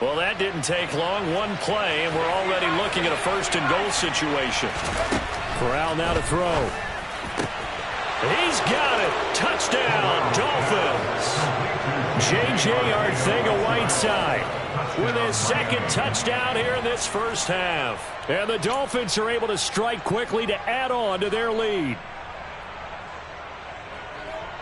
Well, that didn't take long. One play, and we're already looking at a first-and-goal situation. Corral now to throw. He's got it. Touchdown, Dolphins. J.J. Arcega-Whiteside with his second touchdown here in this first half. And the Dolphins are able to strike quickly to add on to their lead.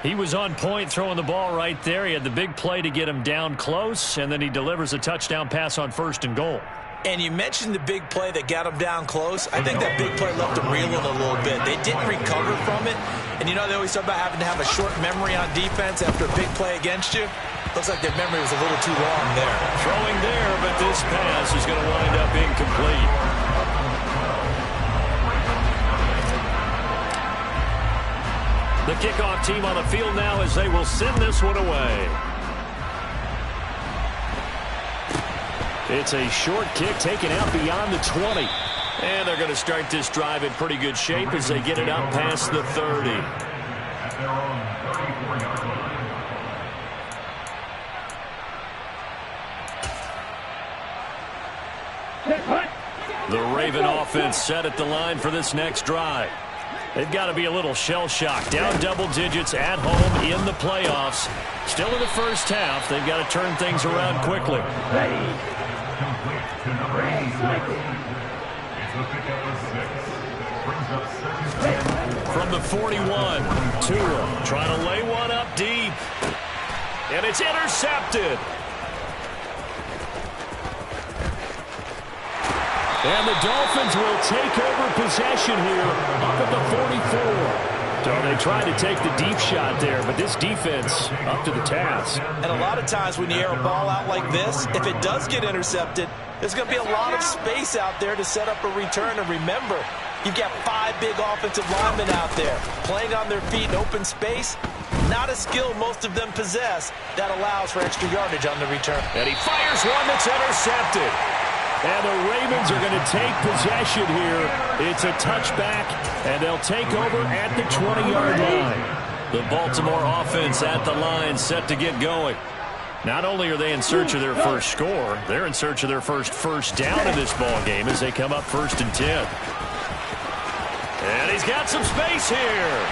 He was on point throwing the ball right there. He had the big play to get him down close, and then he delivers a touchdown pass on first and goal. And you mentioned the big play that got him down close. I think that big play left him reeling a little bit. They didn't recover from it. And you know they always talk about having to have a short memory on defense after a big play against you. Looks like their memory was a little too long there. Throwing there, but this pass is going to wind up incomplete. The kickoff team on the field now as they will send this one away. It's a short kick taken out beyond the 20. And they're going to start this drive in pretty good shape as they get it up past the 30. The Raven offense set at the line for this next drive. They've got to be a little shell-shocked. Down double digits at home in the playoffs. Still in the first half. They've got to turn things around quickly. From the 41, Tua trying to lay one up deep. And it's intercepted. And the Dolphins will take over possession here up at the 44. So they tried to take the deep shot there, but this defense up to the task. And a lot of times when you air a ball out like this, if it does get intercepted, there's going to be a lot of space out there to set up a return. And remember, you've got 5 big offensive linemen out there playing on their feet in open space. Not a skill most of them possess that allows for extra yardage on the return. And he fires one that's intercepted. And the Ravens are going to take possession here. It's a touchback, and they'll take over at the 20-yard line. The Baltimore offense at the line set to get going. Not only are they in search of their first score, they're in search of their first down in this ball game as they come up 1st and 10. And he's got some space here.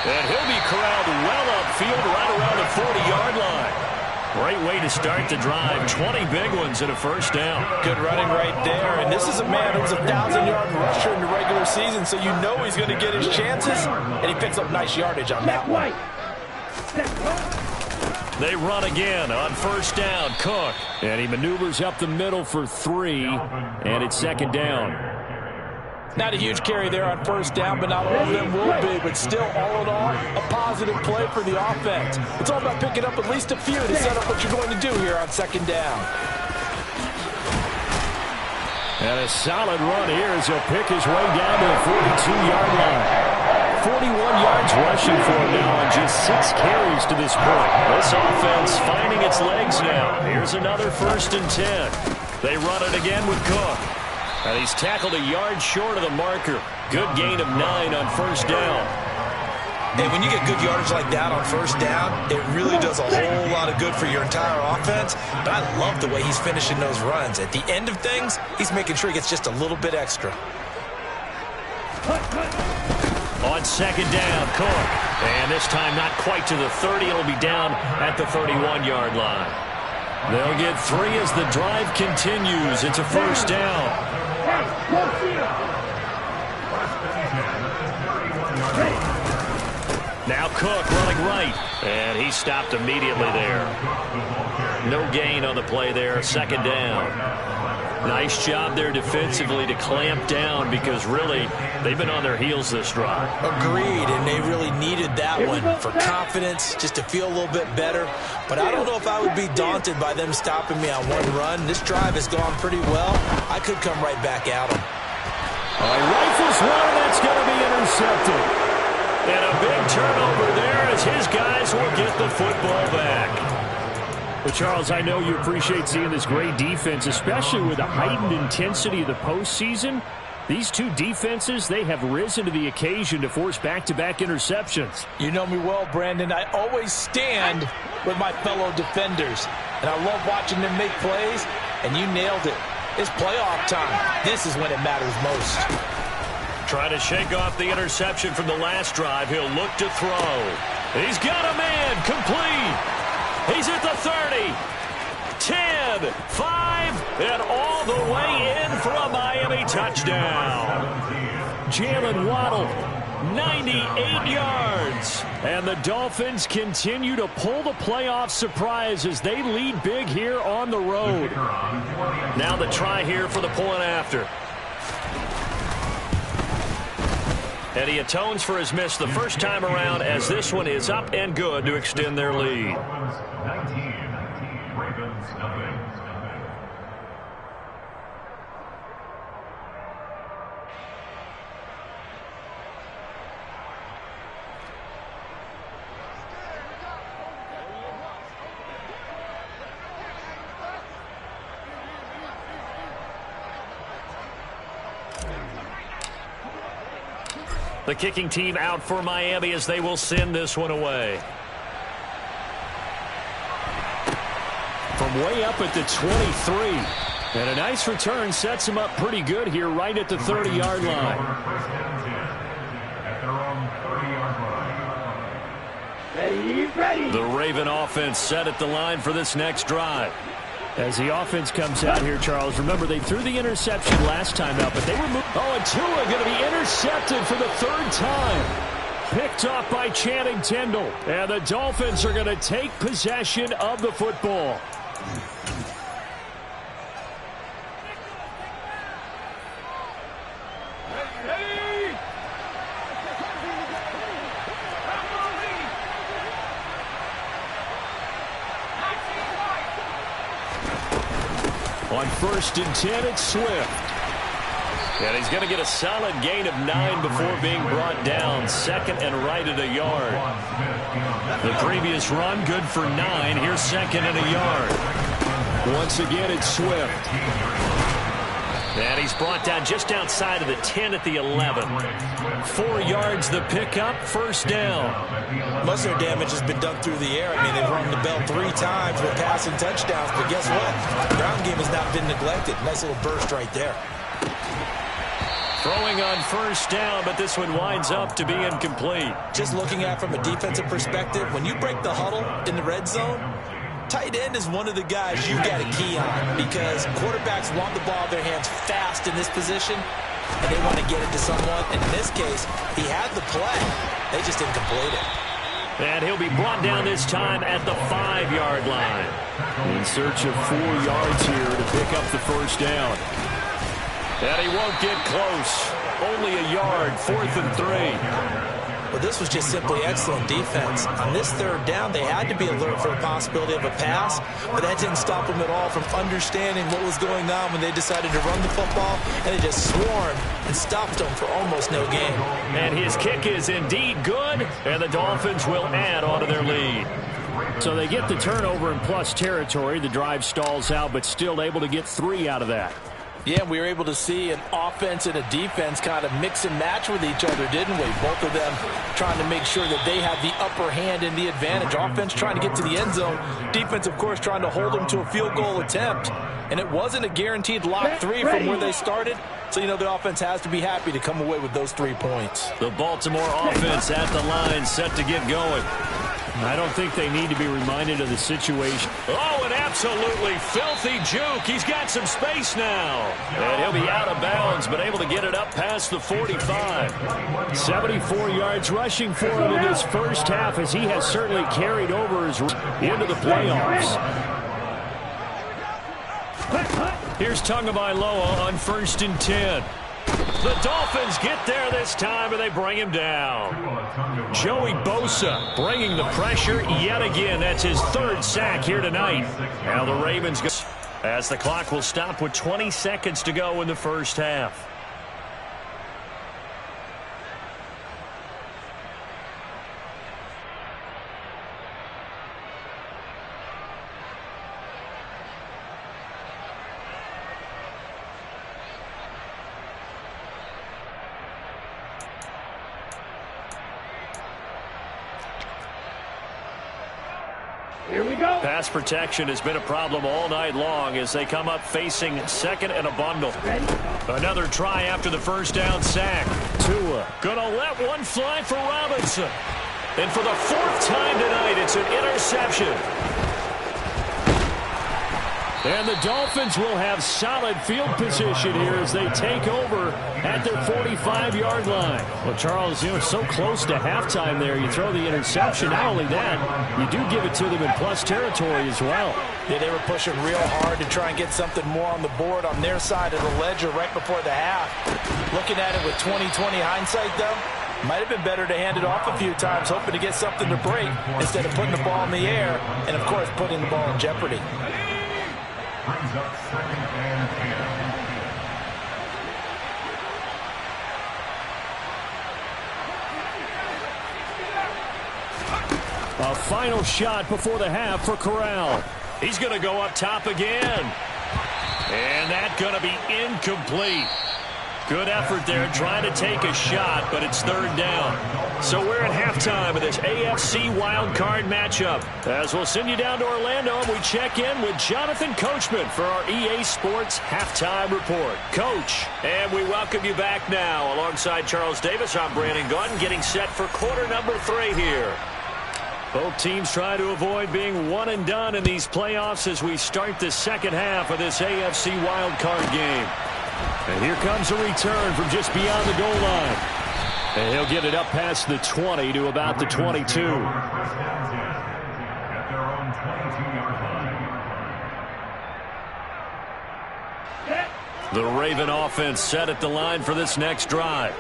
And he'll be corralled well upfield right around the 40-yard line. Great way to start the drive. 20 big ones and a first down. Good running right there. And this is a man who's a 1,000-yard rusher in the regular season, so you know he's going to get his chances. And he picks up nice yardage on that one. They run again on first down. Cook. And he maneuvers up the middle for 3. And it's 2nd down. Not a huge carry there on first down, but not all of them will be. But still, all in all, a positive play for the offense. It's all about picking up at least a few to set up what you're going to do here on 2nd down. And a solid run here as he'll pick his way down to the 42-yard line. 41 yards rushing for him now on just 6 carries to this point. This offense finding its legs now. Here's another 1st and 10. They run it again with Cook. And he's tackled a yard short of the marker. Good gain of 9 on first down. And when you get good yardage like that on first down, it really does a whole lot of good for your entire offense. But I love the way he's finishing those runs. At the end of things, he's making sure he gets just a little bit extra. On 2nd down, Cook. And this time not quite to the 30. It'll be down at the 31-yard line. They'll get 3 as the drive continues. It's a first down. Now Cook running right. And he stopped immediately there. No gain on the play there. 2nd down. Nice job there defensively to clamp down because really they've been on their heels this drive. Agreed, and they really needed that one for confidence, just to feel a little bit better. But I don't know if I would be daunted by them stopping me on one run. This drive has gone pretty well. I could come right back at them. Rifles one, that's going to be intercepted. And a big turnover there as his guys will get the football back. Well, Charles, I know you appreciate seeing this great defense, especially with the heightened intensity of the postseason. These two defenses, they have risen to the occasion to force back-to-back interceptions. You know me well, Brandon. I always stand with my fellow defenders, and I love watching them make plays. And you nailed it. It's playoff time. This is when it matters most. Trying to shake off the interception from the last drive. He'll look to throw. He's got a man. Complete. He's at the 30. 10, 5, and all the way in for a Miami touchdown. Jalen Waddle, 98 yards. And the Dolphins continue to pull the playoff surprise as they lead big here on the road. Now the try here for the point after. And he atones for his miss the first time around as this one is up and good to extend their lead. The kicking team out for Miami as they will send this one away. From way up at the 23. And a nice return sets him up pretty good here right at the 30-yard line. The Raven offense set at the line for this next drive. As the offense comes out here, Charles, remember they threw the interception last time out, but they were moving. Oh, and Tua going to be intercepted for the third time. Picked off by Channing Tindall. And the Dolphins are going to take possession of the football. On 1st and 10, it's Swift. And he's going to get a solid gain of 9 before being brought down. 2nd and right at a yard. The previous run, good for 9. Here's 2nd and a yard. Once again, it's Swift. And he's brought down just outside of the 10 at the 11. 4 yards the pickup, 1st down. Most of their damage has been done through the air. I mean, they've rung the bell 3 times with passing touchdowns, but guess what? The ground game has not been neglected. Nice little burst right there. Throwing on 1st down, but this one winds up to be incomplete. Just looking at it from a defensive perspective, when you break the huddle in the red zone, tight end is one of the guys you've got to key on because quarterbacks want the ball in their hands fast in this position, and they want to get it to someone. And in this case, he had the play. They just didn't complete it. And he'll be brought down this time at the 5-yard line. In search of 4 yards here to pick up the 1st down. And he won't get close. Only a yard, 4th and 3. Well, this was just simply excellent defense. On this 3rd down, they had to be alert for the possibility of a pass, but that didn't stop them at all from understanding what was going on when they decided to run the football, and they just swarmed and stopped them for almost no gain. And his kick is indeed good, and the Dolphins will add on to their lead. So they get the turnover in plus territory. The drive stalls out, but still able to get 3 out of that. Yeah, we were able to see an offense and a defense kind of mix and match with each other, didn't we? Both of them trying to make sure that they have the upper hand and the advantage. Offense trying to get to the end zone. Defense, of course, trying to hold them to a field goal attempt. And it wasn't a guaranteed lock 3 from where they started. So, you know, the offense has to be happy to come away with those 3 points. The Baltimore offense at the line set to get going. I don't think they need to be reminded of the situation. Oh, an absolutely filthy juke. He's got some space now. And he'll be out of bounds, but able to get it up past the 45. 74 yards rushing for him in his first half, as he has certainly carried over his into the playoffs. Here's Tagovailoa on 1st and 10. The Dolphins get there this time, and they bring him down. Joey Bosa bringing the pressure yet again. That's his 3rd sack here tonight. Now the Ravens go as the clock will stop with 20 seconds to go in the first half. Here we go. pass protection has been a problem all night long as they come up facing second and a bundle. Another try after the first down sack. Tua gonna let one fly for Robinson. And for the fourth time tonight, it's an interception. And the Dolphins will have solid field position here as they take over at their 45-yard line. Well, Charles, so close to halftime there. You throw the interception. Not only that, you do give it to them in plus territory as well. Yeah, they were pushing real hard to try and get something more on the board on their side of the ledger right before the half. Looking at it with 20/20 hindsight, though, might have been better to hand it off a few times, hoping to get something to break instead of putting the ball in the air and, of course, putting the ball in jeopardy. Brings up 2nd and 10. A final shot before the half for Corral. He's going to go up top again. And that's going to be incomplete. Good effort there trying to take a shot, but it's third down. So we're at halftime of this AFC wildcard matchup. As we'll send you down to Orlando, and we check in with Jonathan Coachman for our EA Sports Halftime Report. Coach, and we welcome you back now. Alongside Charles Davis, I'm Brandon Gaudin, getting set for quarter number 3 here. Both teams try to avoid being one and done in these playoffs as we start the second half of this AFC wildcard game. And here comes a return from just beyond the goal line. And he'll get it up past the 20 to about the 22. At their own 22-yard line. The Raven offense set at the line for this next drive.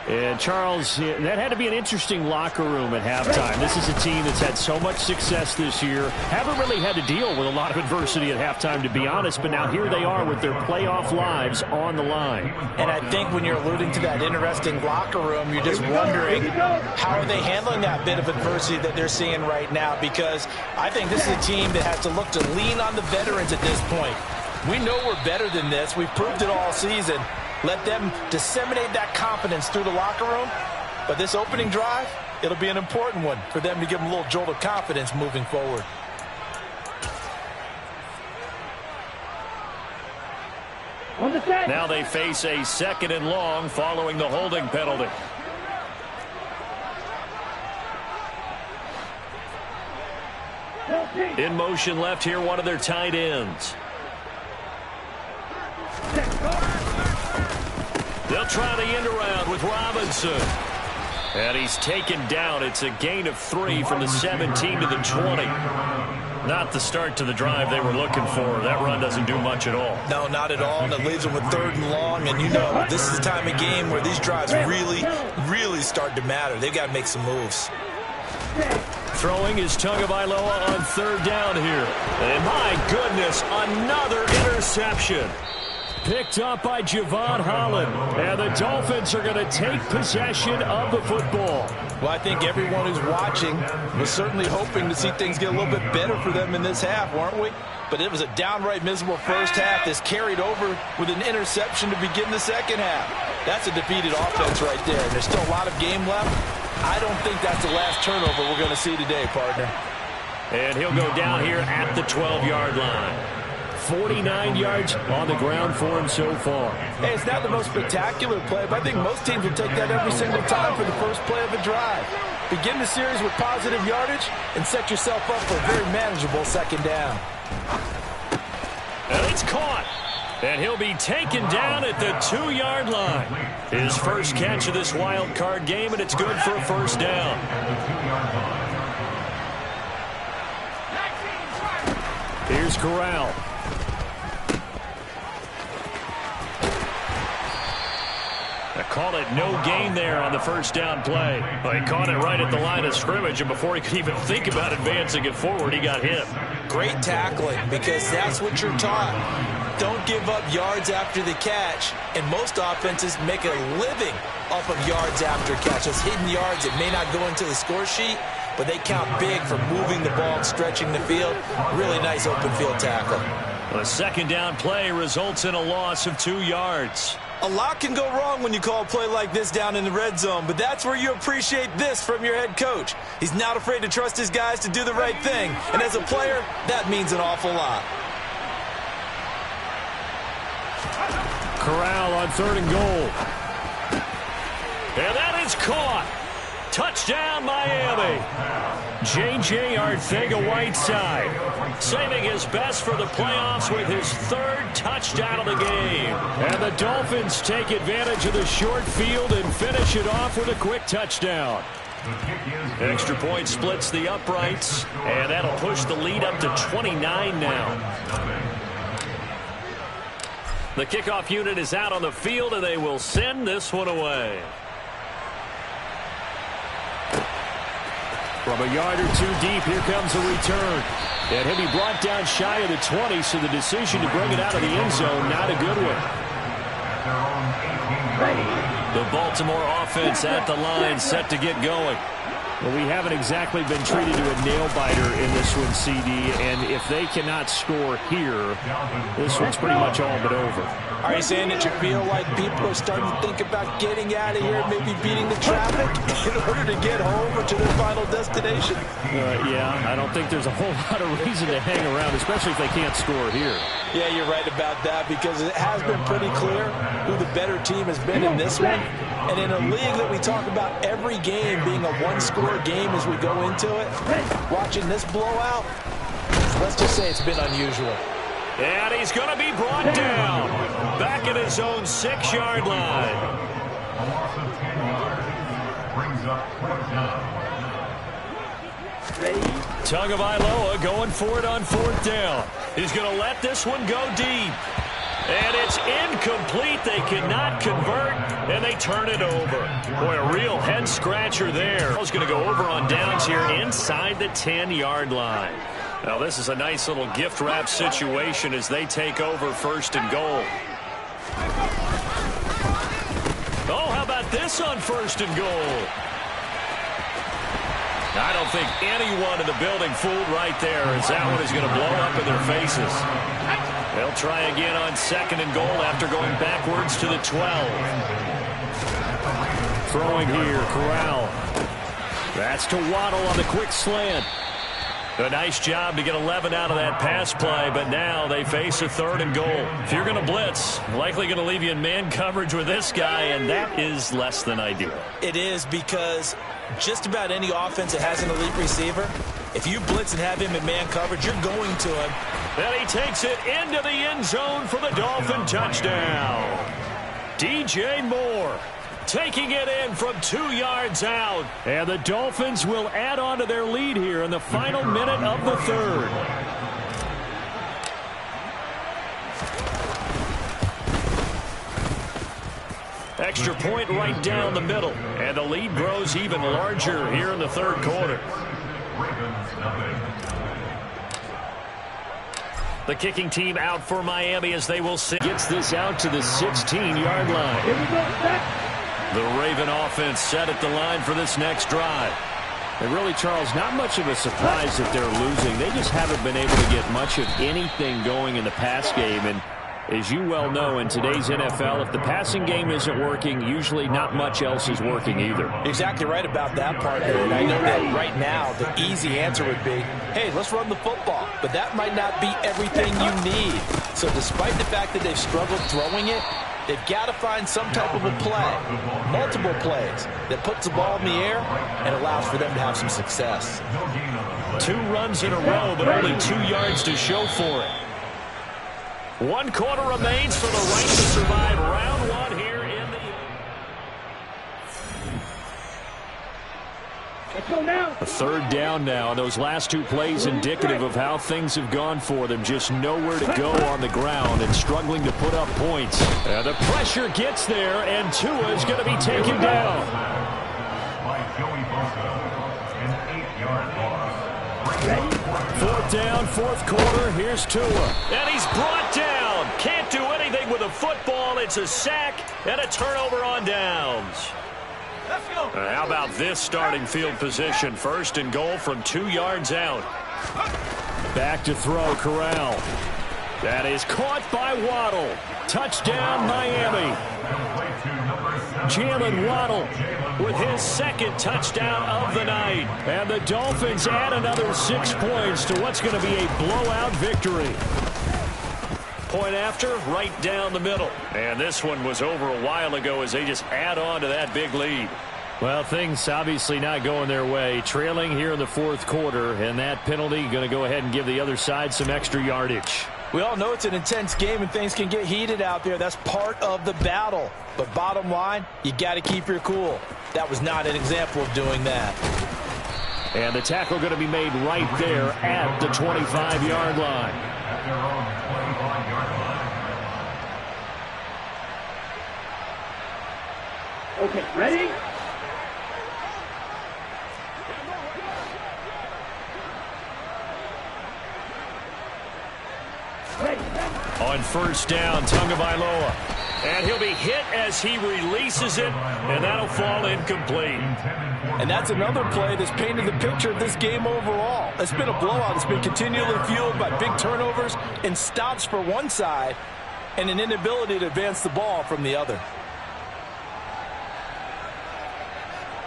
And, Charles, that had to be an interesting locker room at halftime. This is a team that's had so much success this year. Haven't really had to deal with a lot of adversity at halftime, to be honest. But now here they are with their playoff lives on the line. And I think when you're alluding to that interesting locker room, you're just wondering how are they handling that bit of adversity that they're seeing right now. Because I think this is a team that has to look to lean on the veterans at this point. We know we're better than this. We've proved it all season. Let them disseminate that confidence through the locker room. But this opening drive, it'll be an important one for them to give them a little jolt of confidence moving forward. Now they face a 2nd and long following the holding penalty. In motion left here, one of their tight ends. They'll try the end around with Robinson. And he's taken down. It's a gain of 3 from the 17 to the 20. Not the start to the drive they were looking for. That run doesn't do much at all. No, not at all. And it leaves them with 3rd and long. And you know, this is the time of game where these drives really start to matter. They've got to make some moves. Throwing is Tagovailoa on 3rd down here. And my goodness, another interception. Picked up by Javon Holland. And the Dolphins are going to take possession of the football. Well, I think everyone who's watching was certainly hoping to see things get a little bit better for them in this half, weren't we? But it was a downright miserable first half that's carried over with an interception to begin the second half. That's a defeated offense right there. And there's still a lot of game left. I don't think that's the last turnover we're going to see today, partner. And he'll go down here at the 12-yard line. 49 yards on the ground for him so far. Hey, it's not the most spectacular play, but I think most teams will take that every single time for the first play of a drive. Begin the series with positive yardage and set yourself up for a very manageable second down. And it's caught. And he'll be taken down at the 2-yard line. His first catch of this wild card game, and it's good for a first down. Here's Corral. I call it no gain there on the first down play. Well, he caught it right at the line of scrimmage, and before he could even think about advancing it forward, he got hit. Great tackling, because that's what you're taught. Don't give up yards after the catch, and most offenses make a living off of yards after catch. Those hidden yards that may not go into the score sheet, but they count big for moving the ball and stretching the field. Really nice open field tackle. The second down play results in a loss of 2 yards. A lot can go wrong when you call a play like this down in the red zone, but that's where you appreciate this from your head coach. He's not afraid to trust his guys to do the right thing, and as a player, that means an awful lot. Corral on 3rd and goal. And that is caught. Touchdown, Miami. J.J. Arcega-Whiteside saving his best for the playoffs with his 3rd touchdown of the game. And the Dolphins take advantage of the short field and finish it off with a quick touchdown. Extra point splits the uprights, and that'll push the lead up to 29 now. The kickoff unit is out on the field, and they will send this one away. From a yard or two deep, here comes a return. And he'll be brought down shy of the 20, so the decision to bring it out of the end zone, not a good one. The Baltimore offense at the line, set to get going. Well, we haven't exactly been treated to a nail-biter in this one, CD, and if they cannot score here, this one's pretty much all but over. Are you saying that you feel like people are starting to think about getting out of here, maybe beating the traffic in order to get home or to their final destination? Yeah, I don't think there's a whole lot of reason to hang around, especially if they can't score here. Yeah, you're right about that, because it has been pretty clear who the better team has been in this one. And in a league that we talk about every game being a one-score game as we go into it, watching this blowout, let's just say it's been unusual. And he's going to be brought down back at his own 6-yard line. Tagovailoa going for it on 4th down. He's going to let this one go deep. And it's incomplete. They cannot convert, and they turn it over. Boy, a real head-scratcher there. He's going to go over on downs here inside the 10-yard line. Now, this is a nice little gift-wrap situation as they take over 1st and goal. Oh, how about this on 1st and goal? I don't think anyone in the building fooled right there, as that one is going to blow up in their faces. They'll try again on 2nd and goal after going backwards to the 12. Throwing here, Corral. That's to Waddle on the quick slant. A nice job to get 11 out of that pass play, but now they face a 3rd and goal. If you're going to blitz, likely going to leave you in man coverage with this guy, and that is less than ideal. It is, because just about any offense that has an elite receiver, if you blitz and have him in man coverage, you're going to him. And he takes it into the end zone for the Dolphin touchdown. DJ Moore taking it in from 2 yards out. And the Dolphins will add on to their lead here in the final minute of the 3rd. Extra point right down the middle. And the lead grows even larger here in the 3rd quarter. The kicking team out for Miami as they will sit. Gets this out to the 16-yard line. The Raven offense set at the line for this next drive. And really, Charles, not much of a surprise that they're losing. They just haven't been able to get much of anything going in the pass game. And as you well know, in today's NFL, if the passing game isn't working, usually not much else is working either. Exactly right about that part, and I know that right now the easy answer would be, hey, let's run the football. But that might not be everything you need. So despite the fact that they've struggled throwing it, they've got to find some type of a play, multiple plays, that puts the ball in the air and allows for them to have some success. 2 runs in a row, but only 2 yards to show for it. 1 quarter remains for the right to survive round 1 here in the... Let's go now. A 3rd down now. Those last 2 plays indicative of how things have gone for them. Just nowhere to go on the ground and struggling to put up points. And the pressure gets there, and Tua is going to be taken down. By Joey Bosa, an 8-yard loss. 4th down, 4th quarter. Here's Tua. And he's brought down. Can't do anything with a football. It's a sack and a turnover on downs. How about this starting field position? 1st and goal from 2 yards out. Back to throw, Corral. That is caught by Waddle. Touchdown, Miami. Jalen Waddle with his second touchdown of the night. And the Dolphins add another 6 points to what's going to be a blowout victory. Point after, right down the middle. And this one was over a while ago as they just add on to that big lead. Well, things obviously not going their way. Trailing here in the fourth quarter, and that penalty going to go ahead and give the other side some extra yardage. We all know it's an intense game and things can get heated out there. That's part of the battle. But bottom line, you got to keep your cool. That was not an example of doing that. And the tackle going to be made right there at the 25-yard line. At their own 25-yard line. Okay, ready? On first down, Tagovailoa. And he'll be hit as he releases it, and that'll fall incomplete. And that's another play that's painted the picture of this game overall. It's been a blowout. It's been continually fueled by big turnovers and stops for one side and an inability to advance the ball from the other.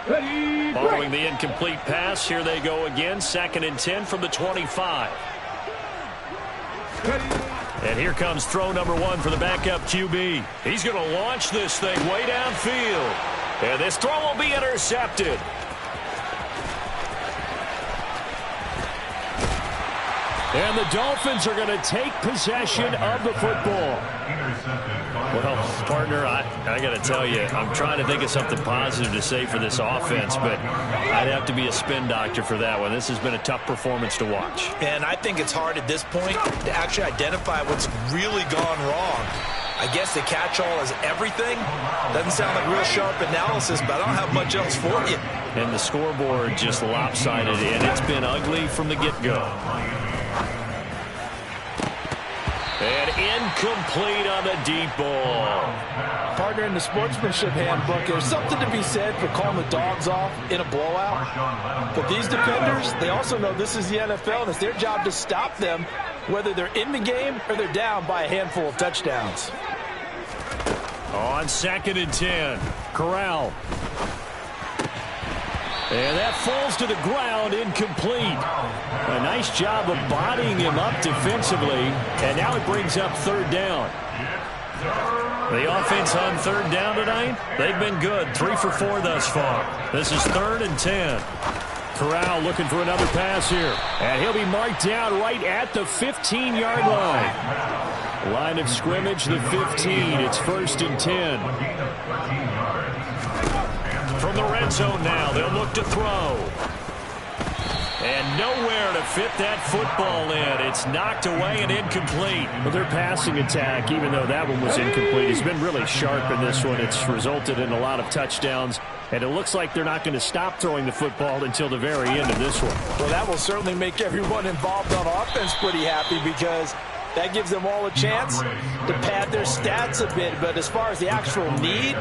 Ready, Following the incomplete pass, here they go again. 2nd and 10 from the 25. And here comes throw number 1 for the backup QB. He's going to launch this thing way downfield. And this throw will be intercepted. And the Dolphins are going to take possession of the football. Well, partner, I got to tell you, I'm trying to think of something positive to say for this offense, but I'd have to be a spin doctor for that one. This has been a tough performance to watch. And I think it's hard at this point to actually identify what's really gone wrong. I guess the catch-all is everything. Doesn't sound like real sharp analysis, but I don't have much else for you. And the scoreboard just lopsided, and it's been ugly from the get-go. And incomplete on the deep ball. Partner, in the sportsmanship handbook, there's something to be said for calling the dogs off in a blowout. But these defenders, they also know this is the NFL, and it's their job to stop them, whether they're in the game or they're down by a handful of touchdowns. On 2nd and 10, Corral. And that falls to the ground, incomplete. A nice job of bodying him up defensively. And now it brings up 3rd down. The offense on 3rd down tonight, they've been good. 3 for 4 thus far. This is 3rd and 10. Corral looking for another pass here. And he'll be marked down right at the 15-yard line. Line of scrimmage, the 15. It's 1st and 10. From the red zone now, they'll look to throw. And nowhere to fit that football in. It's knocked away and incomplete. Well, their passing attack, even though that one was incomplete, has been really sharp in this one. It's resulted in a lot of touchdowns. And it looks like they're not going to stop throwing the football until the very end of this one. Well, that will certainly make everyone involved on offense pretty happy because that gives them all a chance to pad their stats a bit. But as far as the actual need,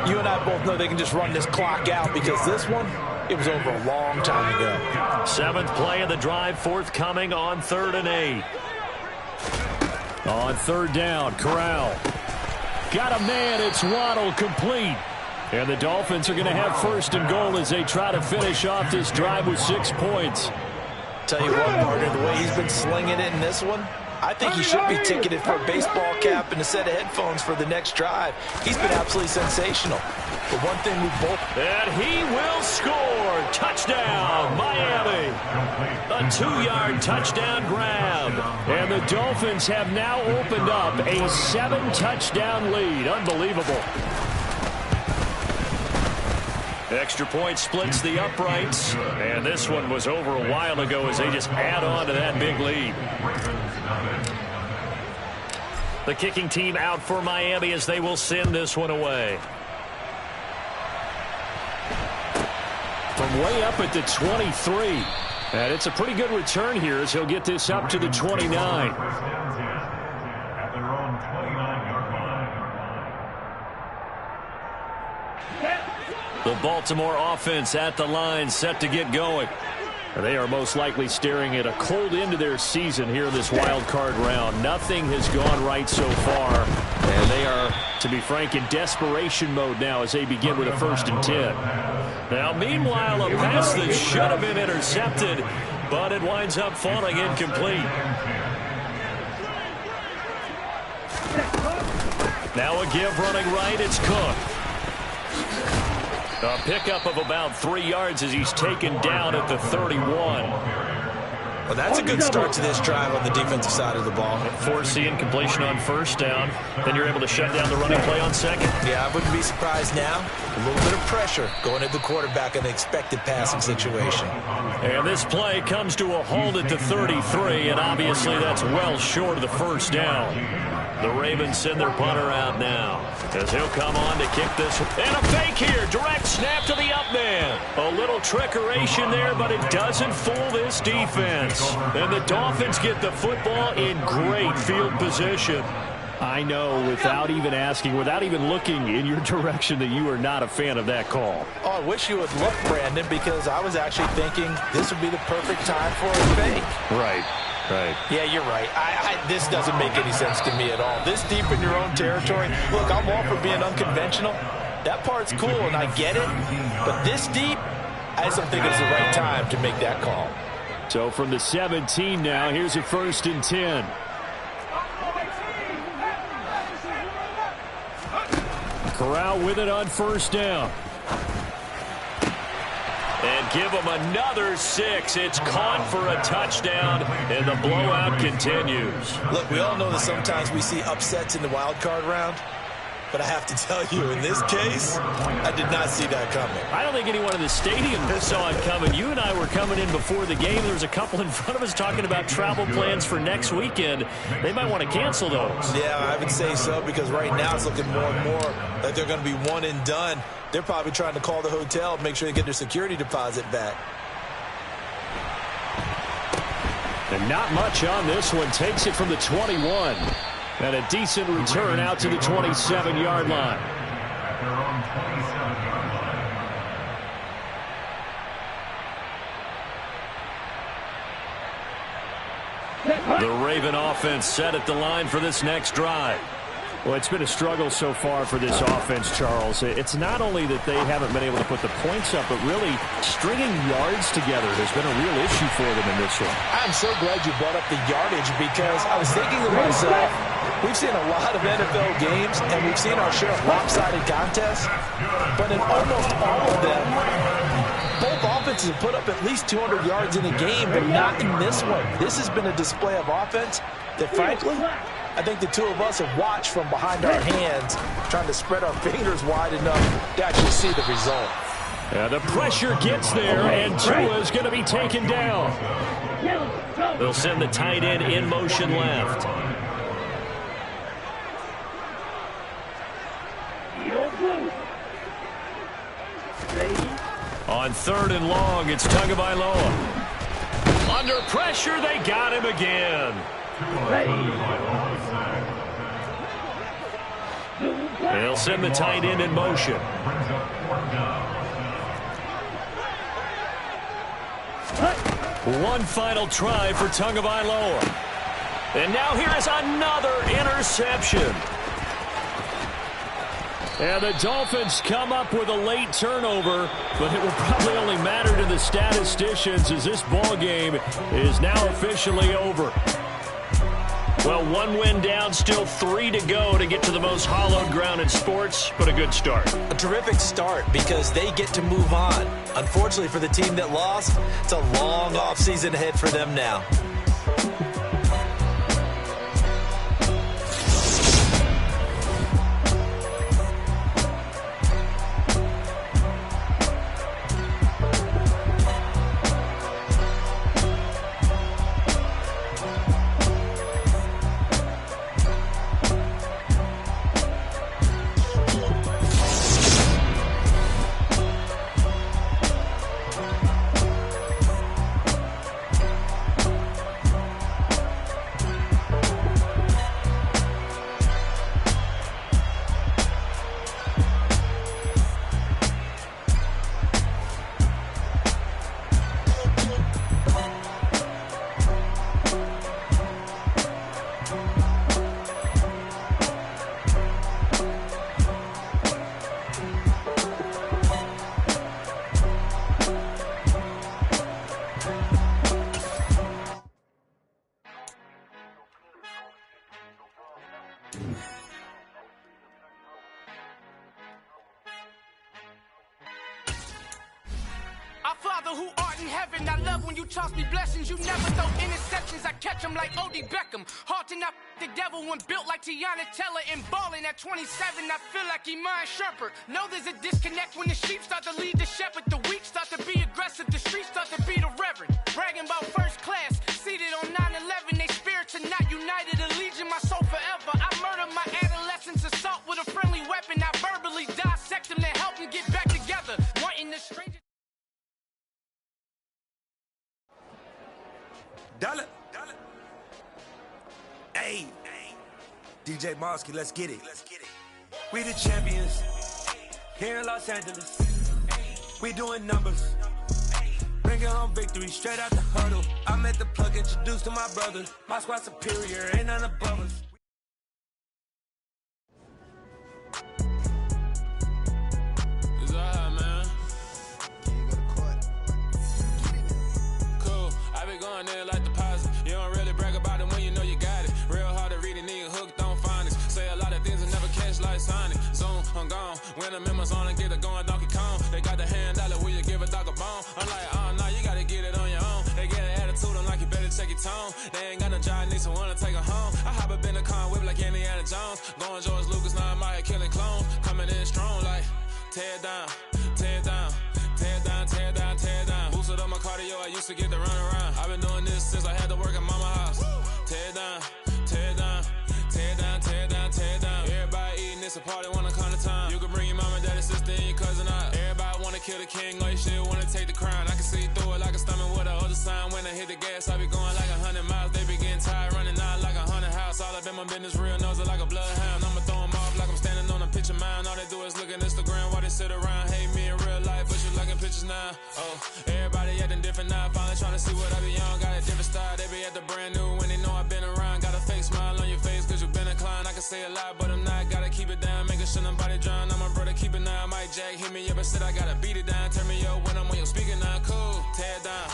you and I both know they can just run this clock out because this one, it was over a long time ago. 7th play of the drive forthcoming on 3rd and 8. On 3rd down, Corral. Got a man, it's Waddle, complete. And the Dolphins are going to have 1st and goal as they try to finish off this drive with 6 points. Tell you what, partner, the way he's been slinging it in this one, I think he should be ticketed for a baseball cap and a set of headphones for the next drive. He's been absolutely sensational. The one thing we both... And he will score. Touchdown, Miami. A 2-yard touchdown grab. And the Dolphins have now opened up a 7-touchdown lead. Unbelievable. Extra point splits the uprights. And this one was over a while ago as they just add on to that big lead. The kicking team out for Miami as they will send this one away. From way up at the 23. And it's a pretty good return here as he'll get this up to the 29. At their own 29-yard line. The Baltimore offense at the line, set to get going. They are most likely staring at a cold end to their season here in this wild card round. Nothing has gone right so far, and they are, to be frank, in desperation mode now as they begin with a 1st and 10. Now, meanwhile, a pass that should have been intercepted, but it winds up falling incomplete. Now a give running right, it's Cook. A pickup of about 3 yards as he's taken down at the 31. Well, that's a good start to this drive on the defensive side of the ball. Force the incompletion on 1st down. Then you're able to shut down the running play on 2nd. Yeah, I wouldn't be surprised now. A little bit of pressure going at the quarterback in an expected passing situation. And this play comes to a halt at the 33, and obviously that's well short of the 1st down. The Ravens send their punter out now as he'll come on to kick this. And a fake here. Direct snap to the up man. A little trickeration there, but it doesn't fool this defense. And the Dolphins get the football in great field position. I know, without even asking, without even looking in your direction, that you are not a fan of that call. Oh, I wish you would look, Brandon, because I was actually thinking this would be the perfect time for a fake. Right. Right. Yeah, you're right. This doesn't make any sense to me at all. This deep in your own territory. Look, I'm all for being unconventional. That part's cool, and I get it. But this deep, I just don't think it's the right time to make that call. So from the 17 now, here's a 1st and 10. Corral with it on 1st down. And give them another 6. It's caught for a touchdown, and the blowout continues. Look, we all know that sometimes we see upsets in the wild card round. But I have to tell you, in this case, I did not see that coming. I don't think anyone in the stadium saw it coming. You and I were coming in before the game. There was a couple in front of us talking about travel plans for next weekend. They might want to cancel those. Yeah, I would say so, because right now it's looking more and more like they're going to be one and done. They're probably trying to call the hotel and make sure they get their security deposit back. And not much on this one. Takes it from the 21. And a decent return out to the 27-yard line. The Raven offense set at the line for this next drive. Well, it's been a struggle so far for this offense, Charles. It's not only that they haven't been able to put the points up, but really stringing yards together has been a real issue for them in this one. I'm so glad you brought up the yardage, because I was thinking to myself, we've seen a lot of NFL games, and we've seen our share of lopsided contests, but in almost all of them, both offenses have put up at least 200 yards in a game, but not in this one. This has been a display of offense that, frankly, I think the two of us have watched from behind our hands, trying to spread our fingers wide enough to actually see the result. And the pressure gets there, and Tua is going to be taken down. They'll send the tight end in motion left. On 3rd and long, it's Tagovailoa. Under pressure, they got him again. They'll send the tight end in motion. One final try for Tagovailoa. And now here is another interception. And the Dolphins come up with a late turnover, but it will probably only matter to the statisticians as this ball game is now officially over. Well, one win down, still 3 to go to get to the most hallowed ground in sports, but a good start. A terrific start, because they get to move on. Unfortunately for the team that lost, it's a long offseason ahead for them now. Our Father who art in heaven, I love when you toss me blessings. You never throw interceptions, I catch them like O.D. Beckham. Hard to not the devil when built like Tiana Teller and balling at 27. I feel like Iman Shumpert. Know there's a disconnect when the sheep start to lead the shepherd. The weak start to be aggressive, the streets start to be the reverend. Bragging about first class, seated on 9/11. They spirits are not united, a legion, my soul forever. I murder my adolescence, assault with a friendly weapon. I verbally dissect them to help them get back together. Wanting the stranger. Dollar. Hey, DJ Mosky, let's get it. We the champions here in Los Angeles. We doing numbers, bringing home victory straight out the huddle. I met the plug, introduced to my brother. My squad superior, ain't none above us. It's all right, man. Cool, I be going there like deposit. You don't really brag about it when you know you got it. Real hard to read a nigga hooked on phonics. Say a lot of things and never catch like Sonic. Zoom, I'm gone. When the members on and get it going Donkey Kong. They got the $100, will you give a dog a bone? I'm like, oh no, you gotta get it on your own. They get an attitude, I'm like, you better check your tone. They ain't got no job, need someone to take her home. I hop up in the car and whip like Indiana Jones. Going George Lucas, now I'm out here killing clones. Coming in strong like, tear it down, tear it down. Tear it down, tear it down, tear it down. Boosted up my cardio, I used to get to run around. I've been doing this since I had to work at mama house. Tear it down, tear it down, tear it down, tear it down, tear it down. Everybody eating this a party one kind of time. You can bring your mama, daddy, sister, and your cousin out. Everybody wanna kill the king, or you shit wanna take the crown. I can see through it like a stomach with a other sign. When I hit the gas, I be going like 100 miles. They be getting tired, running out like 100 house. All up in my business, real nose it like a bloodhound. I'ma throw 'em off like I'm standing on a picture mound. All they do is look at Instagram while they sit around. Hate me in real life, but you liking pictures now. Oh, everybody acting different now. Finally trying to see what I be on. Got a different style, they be at the brand new when they know I've been around. Got a fake smile on your face cause you been inclined. I can say a lot, but I'm not. Gotta keep it down, making sure nobody drown. I'm my brother, keep it now. Mike Jack hit me up and said I gotta beat it down. Turn me up when I'm on your speaker now. Cool, tear it down,